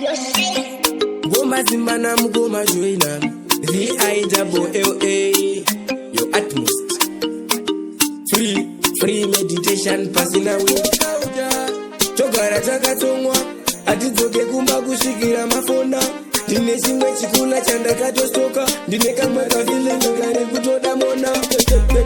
Goma Zimbana Mugoma Joina, VILLA, your utmost. Free meditation, pasina Chogara Chakatongwa, Atizoke Kumba Kushikira Mafona, Dine Chimwe Chikula Chandakato Stoka, Dine Kamaka Vile Ngare Kutoda Mona,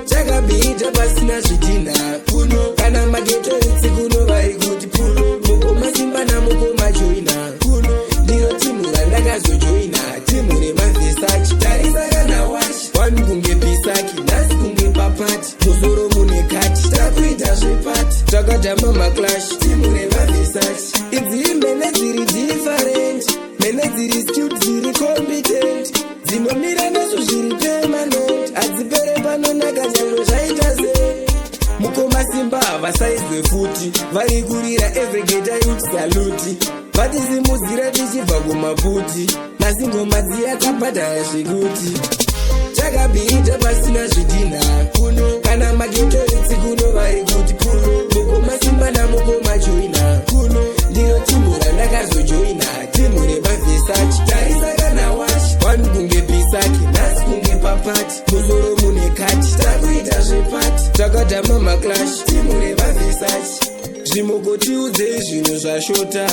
Chakabhiridha pasina zvidhinha, Kuno, Kana Mageto Kuno Vari Kuti Puno, Mugoma Zimbana Mugoma Joina, Kuno, Dino Timu Randakazo Joina, Timu Remavisachi, Tarisa Kana Washi, One Kunge Pisaki, Nasi Kunge Papati, Muzoro Munekati, Takuita Zvepati, Takadama Maklash, Timu Remavisachi, Idzi mene dziri different, mene dziri skewed dziri competent, Dzinomira nesu zviri permanent, Adzipere panonaka nyangwe zvaita sei. Mukoma Simba vasaizwe futi, vari kurira every gate youth salute, vatisimudzira tichibva kumaputi, nasi ngoma dziya dzabhadhara zvekuti. Chakabhiridha pasina zvidhinha, Kuno, Kana Mageto Kuno vari kuti Puno, Mukoma Simba namukoma Joina, Kuno, Ndino timu randakazojoina, Timu remavisachi, Tarisa Kana Washi, One Kunge Pisaki, Nasi Kunge Papati, Muzoro Munekati, Takuita Zvepati, Takadama Maklash, Timu remavisachi. Zvimogotiudze zvinhu zvashota,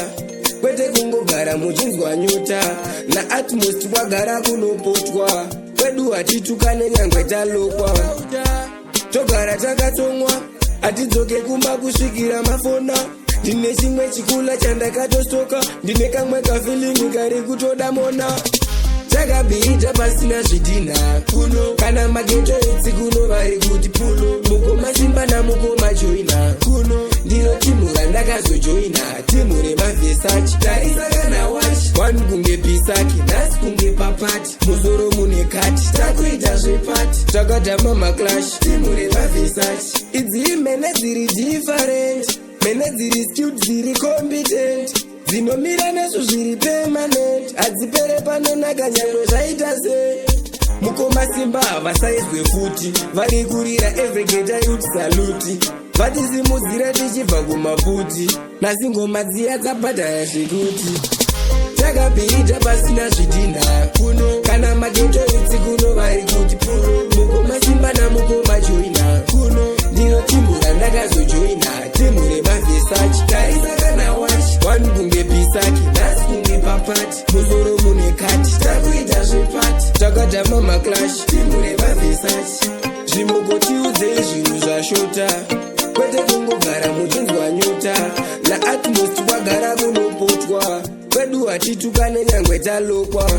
kwete kungogara muchinzwa nyota, na utmost wagara kunopotwa, kwedu hatitukane nyangwe talokwa, togara takatsomwa, hatidzoke kumba kusvikira mafona, ndine chimwe chikula chandakatostoka, ndine kamwe kafilingi kari kutoda mona. Chakabhiridha pasina zvidhinha, Kuno, Kana Mageto Kuno vari kuti Puno, Mukoma Simba namukoma Joina, Kuno, Ndino timu randakazojoina, Timu remavisachi, Tarisa Kana Washi, One Kunge Pisaki, Nasi Kunge Papati, Muzoro Munekati, Takuita Zvepati, Takadama Maklash, Timu remavisachi. Idzi mene dziri different, mene dziri skewed dziri competent, Dzinomira nesu zviri permanent, Adzipere panonaka nyangwe zvaita sei. Mukoma Simba vasaizwe futi, vari kurira every gate youth salute, vatisimudzira tichibva kumaputi, nasi ngoma dziya dzabhadhara zvekuti. Chakabhiridha pasina zvidhinha, Kuno, Kana Mageto Kuno vari kuti Puno, Mukoma Simba namukoma Joina, Kuno, Ndino timu randakazojoina, Timu remavisachi, Tarisa Kana Washi, One Kunge Pisaki, Nasi Kunge Papati, Muzoro Munekati, Takuita Zvepati, Takadama Maklash, Timu remavisachi. Zvimogotiudze zvinhu zvashota, kwete kungogara muchinzwa nyota, na utmost wagara kunopotwa, kwedu hatitukane nyangwe talokwa.